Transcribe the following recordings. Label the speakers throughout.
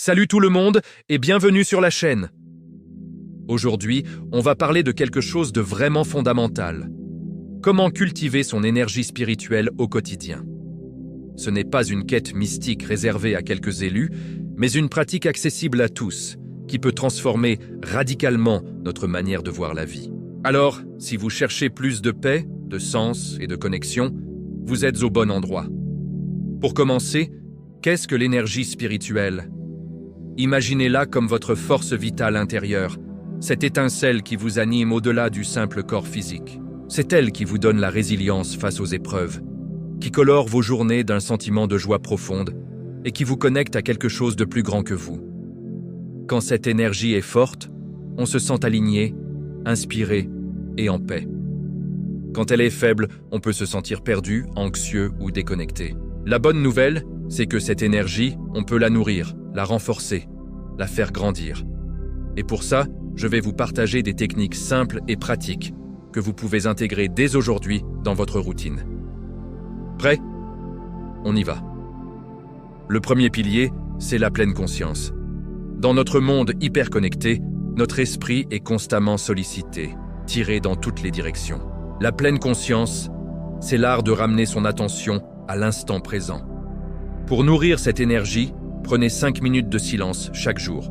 Speaker 1: Salut tout le monde et bienvenue sur la chaîne. Aujourd'hui, on va parler de quelque chose de vraiment fondamental. Comment cultiver son énergie spirituelle au quotidien. Ce n'est pas une quête mystique réservée à quelques élus, mais une pratique accessible à tous, qui peut transformer radicalement notre manière de voir la vie. Alors, si vous cherchez plus de paix, de sens et de connexion, vous êtes au bon endroit. Pour commencer, qu'est-ce que l'énergie spirituelle ? Imaginez-la comme votre force vitale intérieure, cette étincelle qui vous anime au-delà du simple corps physique. C'est elle qui vous donne la résilience face aux épreuves, qui colore vos journées d'un sentiment de joie profonde et qui vous connecte à quelque chose de plus grand que vous. Quand cette énergie est forte, on se sent aligné, inspiré et en paix. Quand elle est faible, on peut se sentir perdu, anxieux ou déconnecté. La bonne nouvelle, c'est que cette énergie, on peut la nourrir, la renforcer, la faire grandir. Et pour ça, je vais vous partager des techniques simples et pratiques que vous pouvez intégrer dès aujourd'hui dans votre routine. Prêt ? On y va. Le premier pilier, c'est la pleine conscience. Dans notre monde hyper connecté, notre esprit est constamment sollicité, tiré dans toutes les directions. La pleine conscience, c'est l'art de ramener son attention à l'instant présent. Pour nourrir cette énergie, prenez 5 minutes de silence chaque jour.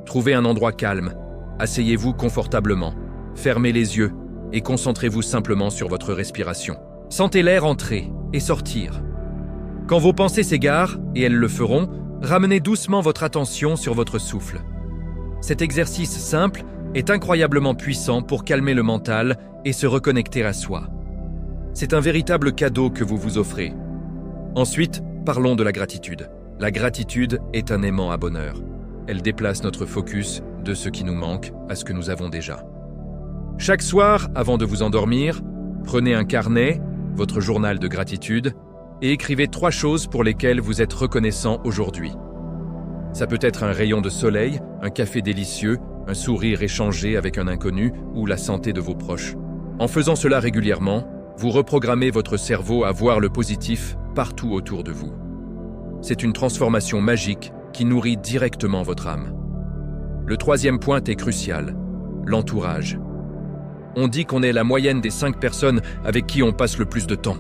Speaker 1: Trouvez un endroit calme, asseyez-vous confortablement, fermez les yeux et concentrez-vous simplement sur votre respiration. Sentez l'air entrer et sortir. Quand vos pensées s'égarent, et elles le feront, ramenez doucement votre attention sur votre souffle. Cet exercice simple est incroyablement puissant pour calmer le mental et se reconnecter à soi. C'est un véritable cadeau que vous vous offrez. Ensuite, parlons de la gratitude. La gratitude est un aimant à bonheur. Elle déplace notre focus de ce qui nous manque à ce que nous avons déjà. Chaque soir, avant de vous endormir, prenez un carnet, votre journal de gratitude, et écrivez 3 choses pour lesquelles vous êtes reconnaissant aujourd'hui. Ça peut être un rayon de soleil, un café délicieux, un sourire échangé avec un inconnu ou la santé de vos proches. En faisant cela régulièrement, vous reprogrammez votre cerveau à voir le positif partout autour de vous. C'est une transformation magique qui nourrit directement votre âme. Le troisième point est crucial, l'entourage. On dit qu'on est la moyenne des 5 personnes avec qui on passe le plus de temps.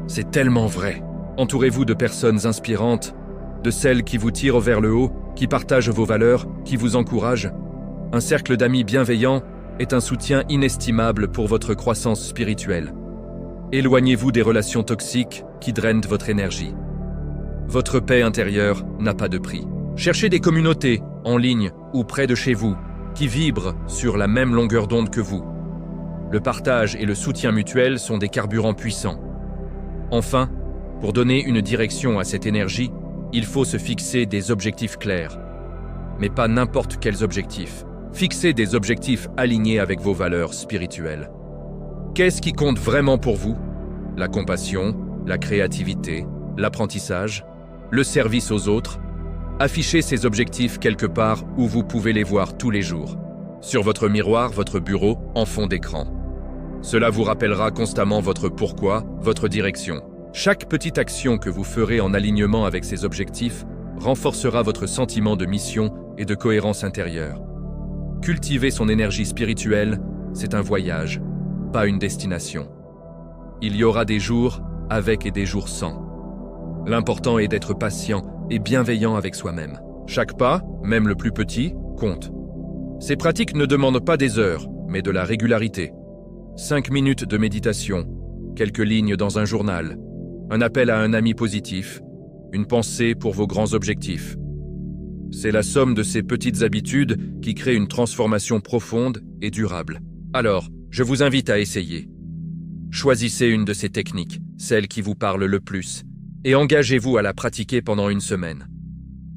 Speaker 1: C'est tellement vrai. Entourez-vous de personnes inspirantes, de celles qui vous tirent vers le haut, qui partagent vos valeurs, qui vous encouragent. Un cercle d'amis bienveillants est un soutien inestimable pour votre croissance spirituelle. Éloignez-vous des relations toxiques qui drainent votre énergie. Votre paix intérieure n'a pas de prix. Cherchez des communautés, en ligne ou près de chez vous, qui vibrent sur la même longueur d'onde que vous. Le partage et le soutien mutuel sont des carburants puissants. Enfin, pour donner une direction à cette énergie, il faut se fixer des objectifs clairs. Mais pas n'importe quels objectifs. Fixez des objectifs alignés avec vos valeurs spirituelles. Qu'est-ce qui compte vraiment pour vous ? La compassion, la créativité, l'apprentissage, le service aux autres. Affichez ces objectifs quelque part où vous pouvez les voir tous les jours. Sur votre miroir, votre bureau, en fond d'écran. Cela vous rappellera constamment votre pourquoi, votre direction. Chaque petite action que vous ferez en alignement avec ces objectifs renforcera votre sentiment de mission et de cohérence intérieure. Cultiver son énergie spirituelle, c'est un voyage, pas une destination. Il y aura des jours avec et des jours sans. L'important est d'être patient et bienveillant avec soi-même. Chaque pas, même le plus petit, compte. Ces pratiques ne demandent pas des heures, mais de la régularité. 5 minutes de méditation, quelques lignes dans un journal, un appel à un ami positif, une pensée pour vos grands objectifs. C'est la somme de ces petites habitudes qui crée une transformation profonde et durable. Alors, je vous invite à essayer. Choisissez une de ces techniques, celle qui vous parle le plus, et engagez-vous à la pratiquer pendant une semaine.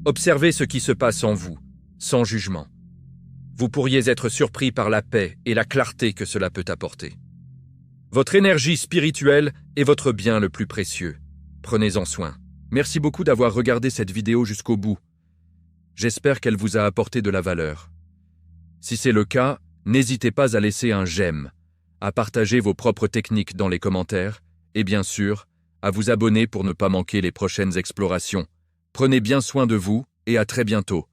Speaker 1: Observez ce qui se passe en vous, sans jugement. Vous pourriez être surpris par la paix et la clarté que cela peut apporter. Votre énergie spirituelle est votre bien le plus précieux. Prenez-en soin. Merci beaucoup d'avoir regardé cette vidéo jusqu'au bout. J'espère qu'elle vous a apporté de la valeur. Si c'est le cas, n'hésitez pas à laisser un j'aime, à partager vos propres techniques dans les commentaires et bien sûr, à vous abonner pour ne pas manquer les prochaines explorations. Prenez bien soin de vous et à très bientôt.